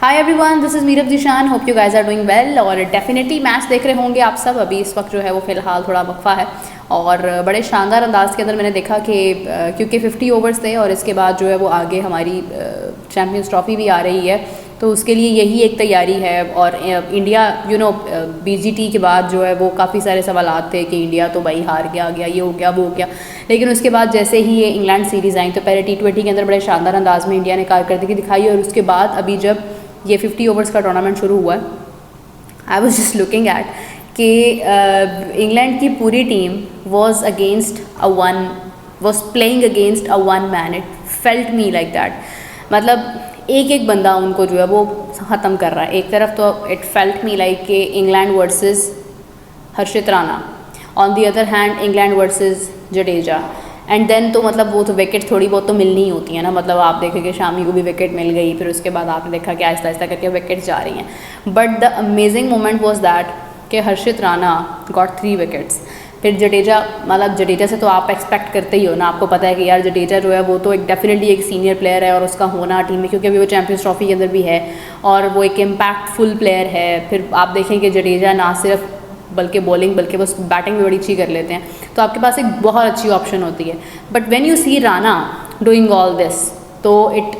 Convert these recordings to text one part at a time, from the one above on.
Hi everyone, this is Meerab Zeeshan. Hope you guys are doing well. और definitely match देख रहे होंगे आप सब। अभी इस वक्त जो है वो फ़िलहाल थोड़ा वक्फा है और बड़े शानदार अंदाज के अंदर मैंने देखा कि क्योंकि 50 ओवर्स थे और इसके बाद जो है वो आगे हमारी चैम्पियंस ट्रॉफ़ी भी आ रही है, तो उसके लिए यही एक तैयारी है। और इंडिया बीजीटी के बाद जो है वो काफ़ी सारे सवालात थे कि इंडिया तो भाई हार गया, ये हो गया, वो हो गया। लेकिन उसके बाद जैसे ही ये इंग्लैंड सीरीज़ आई तो पहले T20 के अंदर बड़े शानदार अंदाज में इंडिया ने कारकर्दगी दिखाई और उसके बाद अभी जब ये 50 ओवर्स का टूर्नामेंट शुरू हुआ है, I was just looking at कि इंग्लैंड की पूरी team was playing against a one man. It felt me like that. मतलब एक एक बंदा उनको जो है वो ख़त्म कर रहा है। एक तरफ तो इट फेल्ट मी लाइक कि England versus Harshit Rana, on the other hand England versus Jadeja. And then तो मतलब वो तो विकेट थोड़ी बहुत तो मिलनी ही होती है ना। मतलब आप देखेंगे शामी को भी विकेट मिल गई, फिर उसके बाद आपने देखा कि आहिस्ता आहिस्ता करके विकेट्स जा रही हैं। But the amazing moment was that कि हर्षित राणा गॉट 3 विकेट्स। फिर जडेजा, मतलब जडेजा से तो आप एक्सपेक्ट करते ही हो ना। आपको पता है कि यार जडेजा जो है वो तो एक डेफिनेटली एक सीनियर प्लेयर है और उसका होना टीम में, क्योंकि अभी वो चैम्पियंस ट्रॉफी के अंदर भी है और वो एक इम्पैक्टफुल प्लेयर है। फिर आप देखें कि जडेजा ना सिर्फ बल्कि बॉलिंग बल्कि बस बैटिंग भी बड़ी अच्छी कर लेते हैं, तो आपके पास एक बहुत अच्छी ऑप्शन होती है। But when you see Rana doing all this, तो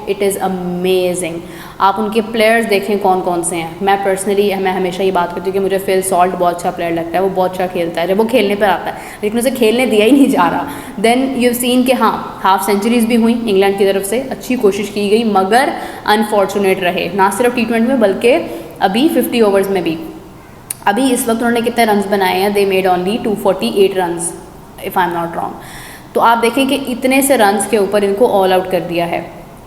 इट इज़ अमेजिंग। आप उनके प्लेयर्स देखें कौन कौन से हैं। मैं हमेशा ये बात करती हूँ कि मुझे फिल सॉल्ट बहुत अच्छा प्लेयर लगता है। वो बहुत अच्छा खेलता है जब वो खेलने पर आता है, लेकिन उसे खेलने दिया ही नहीं जा रहा। देन यू सीन कि हाँ, हाफ सेंचुरीज भी हुई इंग्लैंड की तरफ से, अच्छी कोशिश की गई, मगर अनफॉर्चुनेट रहे, ना सिर्फ T20 में बल्कि अभी 50 ओवर्स में भी। अभी इस वक्त उन्होंने कितने रन्स बनाए हैं? They made only 248 runs if I am not wrong. तो आप देखें कि इतने से रन्स के ऊपर इनको ऑल आउट कर दिया है।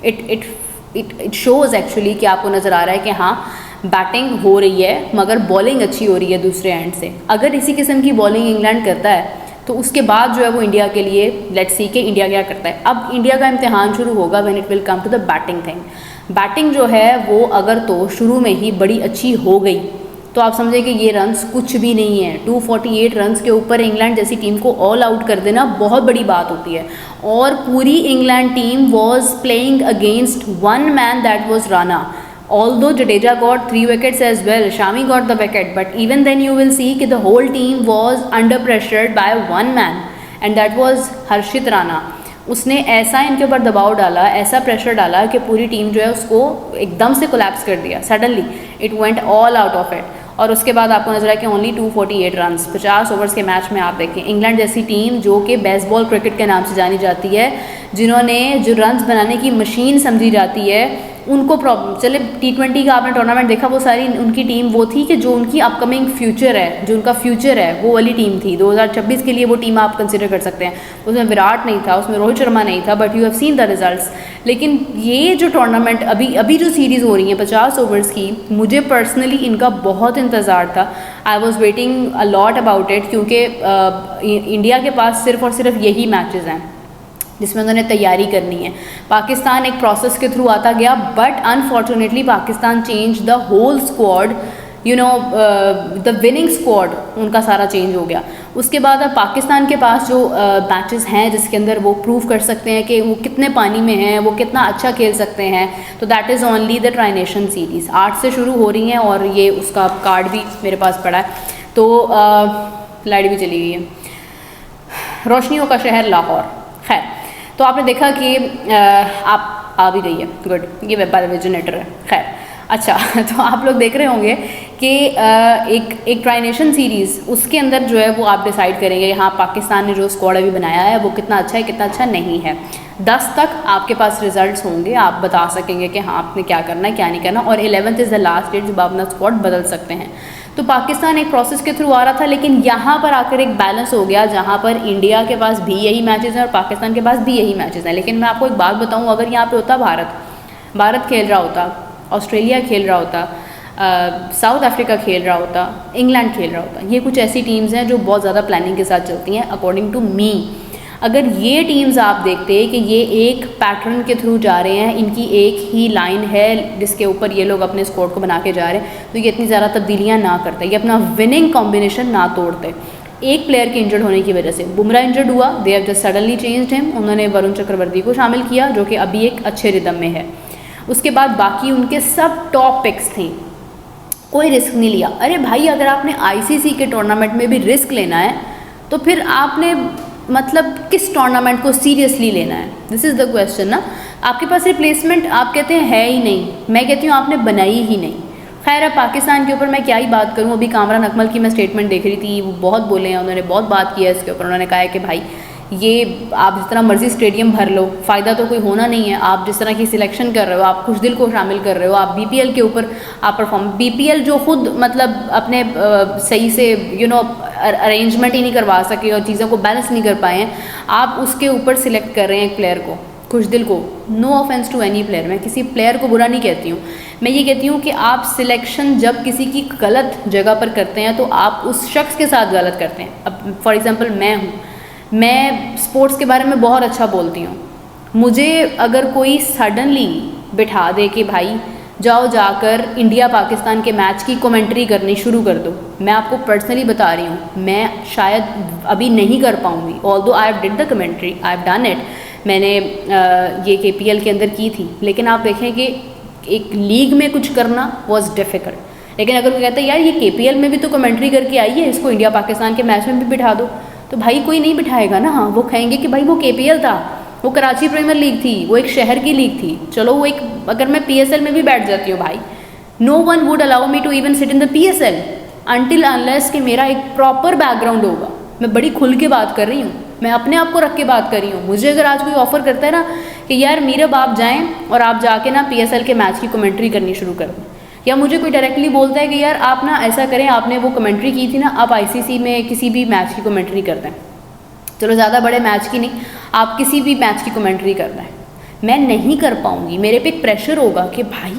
इट शोज़ एक्चुअली कि आपको नज़र आ रहा है कि हाँ, बैटिंग हो रही है मगर बॉलिंग अच्छी हो रही है दूसरे एंड से। अगर इसी किस्म की बॉलिंग इंग्लैंड करता है तो उसके बाद जो है वो इंडिया के लिए लेट्स सी कि इंडिया क्या करता है। अब इंडिया का इम्तिहान शुरू होगा when it will come to the batting thing. Batting जो है वो अगर तो शुरू में ही बड़ी अच्छी हो गई तो आप समझे कि ये रन्स कुछ भी नहीं है। 248 रन्स के ऊपर इंग्लैंड जैसी टीम को ऑल आउट कर देना बहुत बड़ी बात होती है। और पूरी England team was playing against one man, that was Rana. Although Jadeja got 3 wickets as well, Shami got the wicket, but even then you will see कि the whole team was under pressured by one man and that was हर्षित राणा। उसने ऐसा इनके ऊपर दबाव डाला, ऐसा pressure डाला कि पूरी टीम जो है उसको एकदम से कोलैप्स कर दिया। Suddenly it went all out of it. और उसके बाद आपको नजर आया कि ओनली 248 रन्स 50 ओवर्स के मैच में। आप देखें इंग्लैंड जैसी टीम जो कि बेसबॉल क्रिकेट के नाम से जानी जाती है, जिन्होंने जो रन्स बनाने की मशीन समझी जाती है, उनको प्रॉब्लम। चले T20 का आपने टूर्नामेंट देखा, वो सारी उनकी टीम वो थी कि जो उनकी अपकमिंग फ्यूचर है, जो उनका फ्यूचर है, वो वाली टीम थी। 2026 के लिए वो टीम आप कंसिडर कर सकते हैं। उसमें विराट नहीं था, उसमें रोहित शर्मा नहीं था, but you have seen the results. लेकिन ये जो टूर्नामेंट अभी जो सीरीज़ हो रही है 50 ओवर्स की, मुझे पर्सनली इनका बहुत इंतज़ार था। I was waiting a lot about it, क्योंकि इंडिया के पास सिर्फ और सिर्फ यही मैचेस हैं जिसमें उन्होंने तैयारी करनी है। पाकिस्तान एक प्रोसेस के थ्रू आता गया, but unfortunately Pakistan change the whole squad, the winning squad उनका सारा चेंज हो गया। उसके बाद अब पाकिस्तान के पास जो मैचेस हैं जिसके अंदर वो प्रूव कर सकते हैं कि वो कितने पानी में हैं, वो कितना अच्छा खेल सकते हैं, तो that is only the tri nation series. 8 से शुरू हो रही हैं और ये उसका कार्ड भी मेरे पास पड़ा है। तो लाइट भी चली गई है। रोशनियों का शहर लाहौर। खैर, तो आपने देखा कि आप आ भी गई है, गुड, ये वेब बाय जनरेटर है। खैर, अच्छा तो आप लोग देख रहे होंगे कि एक ट्राई नेशन सीरीज़, उसके अंदर जो है वो आप डिसाइड करेंगे हाँ, पाकिस्तान ने जो स्क्वाड अभी बनाया है वो कितना अच्छा है, कितना अच्छा नहीं है। 10 तक आपके पास रिजल्ट्स होंगे, आप बता सकेंगे कि हाँ आपने क्या करना है, क्या नहीं करना। और 11th is the last date जब आप अपना स्क्वाड बदल सकते हैं। तो पाकिस्तान एक प्रोसेस के थ्रू आ रहा था, लेकिन यहाँ पर आकर एक बैलेंस हो गया जहाँ पर इंडिया के पास भी यही मैचेस हैं और पाकिस्तान के पास भी यही मैचेस हैं। लेकिन मैं आपको एक बात बताऊँ, अगर यहाँ पे होता भारत खेल रहा होता, ऑस्ट्रेलिया खेल रहा होता, साउथ अफ्रीका खेल रहा होता, इंग्लैंड खेल रहा होता, ये कुछ ऐसी टीम्स हैं जो बहुत ज़्यादा प्लानिंग के साथ चलती हैं अकॉर्डिंग टू मी। अगर ये टीम्स आप देखते हैं कि ये एक पैटर्न के थ्रू जा रहे हैं, इनकी एक ही लाइन है जिसके ऊपर ये लोग अपने स्क्वाड को बना के जा रहे हैं, तो ये इतनी ज़्यादा तब्दीलियाँ ना करते, ये अपना विनिंग कॉम्बिनेशन ना तोड़ते। एक प्लेयर के इंजर्ड होने की वजह से बुमराह इंजर्ड हुआ, they have just suddenly changed him. उन्होंने वरुण चक्रवर्ती को शामिल किया जो कि अभी एक अच्छे रिदम में है। उसके बाद बाकी उनके सब टॉप पिक्स थे, कोई रिस्क नहीं लिया। अरे भाई अगर आपने आईसीसी के टूर्नामेंट में भी रिस्क लेना है तो फिर आपने मतलब किस टूर्नामेंट को सीरियसली लेना है? दिस इज़ द क्वेश्चन ना। आपके पास रिप्लेसमेंट आप कहते हैं है ही नहीं, मैं कहती हूँ आपने बनाई ही नहीं। खैर अब पाकिस्तान के ऊपर मैं क्या ही बात करूँ, अभी कामरान अकमल की मैं स्टेटमेंट देख रही थी, वो बहुत बोले हैं, उन्होंने बहुत बात की है इसके ऊपर। उन्होंने कहा है कि भाई ये आप जितना मर्जी स्टेडियम भर लो, फ़ायदा तो कोई होना नहीं है। आप जिस तरह की सिलेक्शन कर रहे हो, आप कुछ दिल को शामिल कर रहे हो, आप बीपीएल के ऊपर आप परफॉर्म, बीपीएल जो खुद मतलब अपने सही से अरेंजमेंट ही नहीं करवा सके और चीज़ों को बैलेंस नहीं कर पाए हैं, आप उसके ऊपर सिलेक्ट कर रहे हैं एक प्लेयर को, खुश दिल को। No offence to any player, मैं किसी प्लेयर को बुरा नहीं कहती हूँ, मैं ये कहती हूँ कि आप सिलेक्शन जब किसी की गलत जगह पर करते हैं तो आप उस शख्स के साथ गलत करते हैं। अब फॉर एग्जांपल मैं हूँ, मैं स्पोर्ट्स के बारे में बहुत अच्छा बोलती हूँ, मुझे अगर कोई सडनली बिठा दे कि भाई जाओ जाकर इंडिया पाकिस्तान के मैच की कमेंट्री करनी शुरू कर दो, मैं आपको पर्सनली बता रही हूँ मैं शायद अभी नहीं कर पाऊँगी। Although I have did the commentary, I have done it, मैंने ये केपीएल के अंदर की थी, लेकिन आप देखें कि एक लीग में कुछ करना वॉज डिफ़िकल्ट। लेकिन अगर कोई कहता है यार ये केपीएल में भी तो कमेंट्री करके आई है, इसको इंडिया पाकिस्तान के मैच में भी बिठा दो, तो भाई कोई नहीं बिठाएगा ना। हाँ वो कहेंगे कि भाई वो केपीएल था, वो कराची प्रीमियर लीग थी, वो एक शहर की लीग थी, चलो वो एक, अगर मैं पीएसएल में भी बैठ जाती हूँ भाई, no one would allow me to even sit in the PSL until unless कि मेरा एक प्रॉपर बैकग्राउंड होगा। मैं बड़ी खुल के बात कर रही हूँ, मैं अपने आप को रख के बात कर रही हूँ। मुझे अगर आज कोई ऑफर करता है ना कि यार मीरब आप जाएं और आप जाके ना पीएसएल के मैच की कमेंट्री करनी शुरू कर दें, या मुझे कोई डायरेक्टली बोलता है कि यार आप ना ऐसा करें, आपने वो कमेंट्री की थी ना, आप आईसीसी में किसी भी मैच की कमेंट्री कर दें, चलो ज़्यादा बड़े मैच की नहीं, आप किसी भी मैच की कमेंट्री कर दें, मैं नहीं कर पाऊँगी। मेरे पे एक प्रेशर होगा कि भाई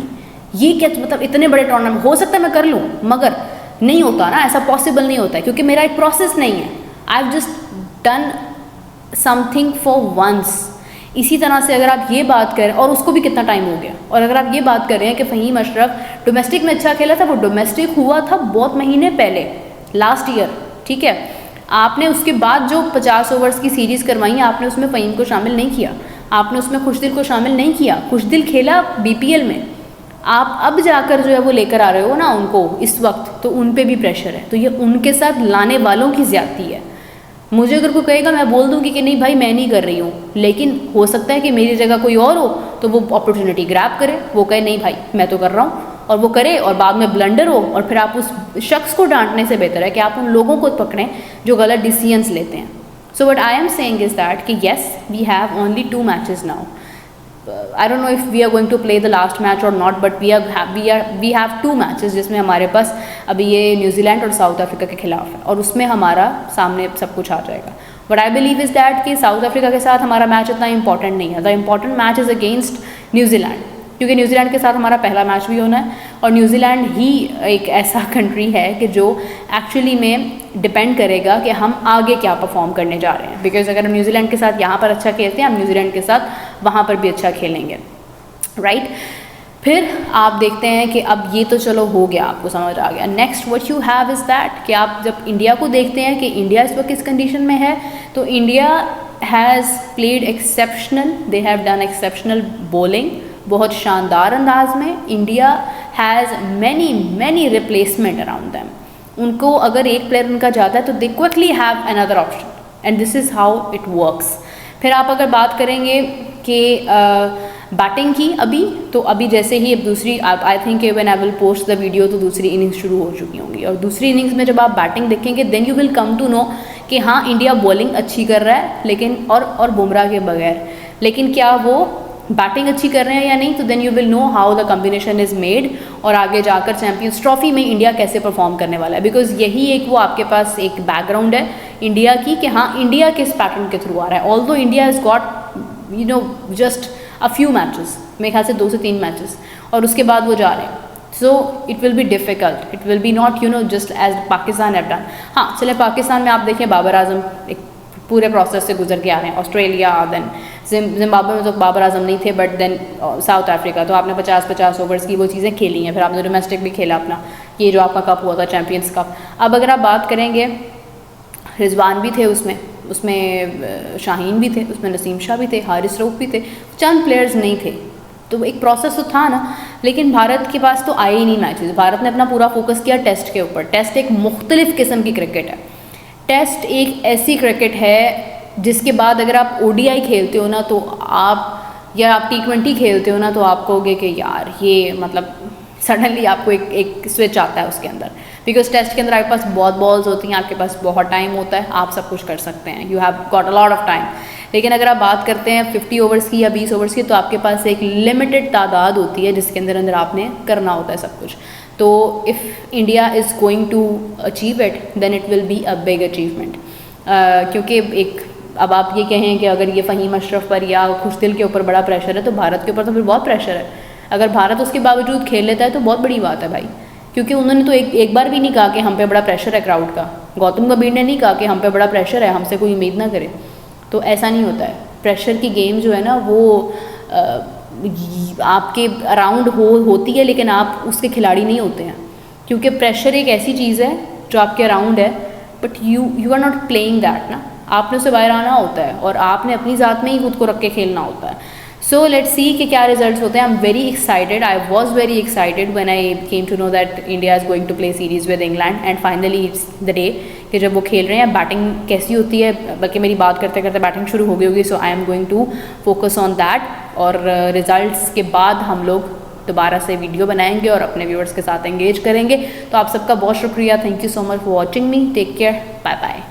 ये क्या, मतलब इतने बड़े टूर्नामेंट हो सकता है मैं कर लूँ, मगर नहीं होता ना, ऐसा पॉसिबल नहीं होता है, क्योंकि मेरा एक प्रोसेस नहीं है। I have just done something for once. इसी तरह से अगर आप ये बात करें, और उसको भी कितना टाइम हो गया, और अगर आप ये बात कर रहे हैं कि फ़हीम अशरफ डोमेस्टिक में अच्छा खेला था, वो डोमेस्टिक हुआ था बहुत महीने पहले, लास्ट ईयर, ठीक है। आपने उसके बाद जो 50 ओवर्स की सीरीज़ करवाई है, आपने उसमें फ़हीम को शामिल नहीं किया, आपने उसमें खुशदिल को शामिल नहीं किया। खुशदिल खेला बीपीएल में, आप अब जाकर जो है वो लेकर आ रहे हो ना उनको इस वक्त, तो उन पे भी प्रेशर है। तो ये उनके साथ लाने वालों की ज़्यादती है। मुझे अगर कोई कहेगा, मैं बोल दूंगी कि नहीं भाई मैं नहीं कर रही हूँ, लेकिन हो सकता है कि मेरी जगह कोई और हो तो वो अपॉर्चुनिटी ग्रैब करे, वो कहे नहीं भाई मैं तो कर रहा हूँ, और वो करे और बाद में ब्लंडर हो, और फिर आप उस शख्स को डांटने से बेहतर है कि आप उन लोगों को पकड़ें जो गलत डिसीजंस लेते हैं। So what I am saying is that कि yes we have only 2 matches now. I don't know if we are going to play the last match और not, but we have 2 matches, जिसमें हमारे पास अभी ये New Zealand और south Africa के खिलाफ है, और उसमें हमारा सामने सब कुछ आ जाएगा। But I believe is that कि साउथ अफ्रीका के साथ हमारा मैच इतना इंपॉर्टेंट नहीं है। The important match is against New Zealand, क्योंकि न्यूजीलैंड के साथ हमारा पहला मैच भी होना है, और न्यूजीलैंड ही एक ऐसा कंट्री है कि जो एक्चुअली में डिपेंड करेगा कि हम आगे क्या परफॉर्म करने जा रहे हैं। बिकॉज अगर हम न्यूजीलैंड के साथ यहाँ पर अच्छा खेलते हैं, हम न्यूजीलैंड के साथ वहाँ पर भी अच्छा खेलेंगे, राइट। फिर आप देखते हैं कि अब ये तो चलो हो गया, आपको समझ आ गया। Next what you have is that कि आप जब इंडिया को देखते हैं कि इंडिया इस वक्त किस कंडीशन में है, तो India has played exceptional, they have done exceptional bowling, बहुत शानदार अंदाज में। India has many replacement around them. उनको अगर एक प्लेयर उनका जाता है तो दे quickly have another option, and this is how it works. फिर आप अगर बात करेंगे कि बैटिंग की, तो अभी जैसे ही अब दूसरी, I think when I will post the video तो दूसरी इनिंग्स शुरू हो चुकी होंगी, और दूसरी इनिंग्स में जब आप बैटिंग देखेंगे then you will come to know कि हाँ इंडिया बॉलिंग अच्छी कर रहा है, लेकिन और बुमराह के बगैर, लेकिन क्या वो बैटिंग अच्छी कर रहे हैं या नहीं, तो then you will know how the combination is made, और आगे जाकर चैंपियंस ट्रॉफी में इंडिया कैसे परफॉर्म करने वाला है। बिकॉज यही एक वो आपके पास एक बैकग्राउंड है इंडिया की कि हाँ इंडिया किस पैटर्न के थ्रू आ रहा है। Although India has got just a few matches, मेरे ख्याल से 2 से 3 मैचेस, और उसके बाद वो जा रहे हैं। So it will be difficult, it will be not just as Pakistan have done. हाँ चले पाकिस्तान में आप देखें बाबर आजम एक पूरे प्रोसेस से गुजर के आ रहे हैं। ऑस्ट्रेलिया, देन जिम्बाब्वे में तो बाबर आजम नहीं थे, बट देन साउथ अफ्रीका, तो आपने 50-50 ओवर्स की वो चीज़ें खेली हैं। फिर आपने डोमेस्टिक भी खेला अपना, ये जो आपका कप हुआ था चैम्पियंस कप। अब अगर आप बात करेंगे, रिजवान भी थे उसमें शाहीन भी थे, उसमें नसीम शाह भी थे, हारिस रऊफ भी थे, चंद प्लेयर्स नहीं थे, तो एक प्रोसेस तो था ना, लेकिन भारत के पास तो आए ही नहीं मैचेस। भारत ने अपना पूरा फोकस किया टेस्ट के ऊपर। टेस्ट एक मुख्तलिफ किस्म की क्रिकेट है। टेस्ट एक ऐसी क्रिकेट है जिसके बाद अगर आप ODI खेलते हो ना तो आप, या आप T20 खेलते हो ना तो आप कहोगे कि यार ये मतलब सडनली आपको एक स्विच आता है उसके अंदर, बिकॉज टेस्ट के अंदर आपके पास बहुत बॉल्स होती हैं, आपके पास बहुत टाइम होता है, आप सब कुछ कर सकते हैं, you have got a lot of time. लेकिन अगर आप बात करते हैं 50 ओवर्स की या 20 ओवर्स की, तो आपके पास एक लिमिटेड तादाद होती है जिसके अंदर अंदर आपने करना होता है सब कुछ। तो if India is going to achieve it then it will be a big achievement. क्योंकि एक, अब आप ये कहें कि अगर ये फ़हीम अशरफ पर या खुशदिल के ऊपर बड़ा प्रेशर है, तो भारत के ऊपर तो फिर बहुत प्रेशर है। अगर भारत उसके बावजूद खेल लेता है तो बहुत बड़ी बात है भाई, क्योंकि उन्होंने तो एक बार भी नहीं कहा कि हम पे बड़ा प्रेशर है क्राउड का। गौतम गंभीर ने नहीं कहा कि हम पे बड़ा प्रेशर है, हमसे कोई उम्मीद ना करे। तो ऐसा नहीं होता है। प्रेशर की गेम जो है ना वो आपके अराउंड होती है, लेकिन आप उसके खिलाड़ी नहीं होते हैं, क्योंकि प्रेशर एक ऐसी चीज़ है जो आपके अराउंड है, but you are not playing that ना। आपने उससे बाहर आना होता है और आपने अपनी ज़ात में ही खुद को रख के खेलना होता है। सो लेट्स सी कि क्या रिजल्ट्स होते हैं। I am very excited, I was very excited when I came to know that India is going to play series with England, and finally it's the day कि जब वो खेल रहे हैं। बैटिंग कैसी होती है, बल्कि मेरी बात करते करते बैटिंग शुरू हो गई होगी, so I am going to focus on that. और रिजल्ट्स के बाद हम लोग दोबारा से वीडियो बनाएंगे और अपने व्यूअर्स के साथ एंगेज करेंगे। तो आप सबका बहुत शुक्रिया, thank you so much for watching me, take care, bye bye.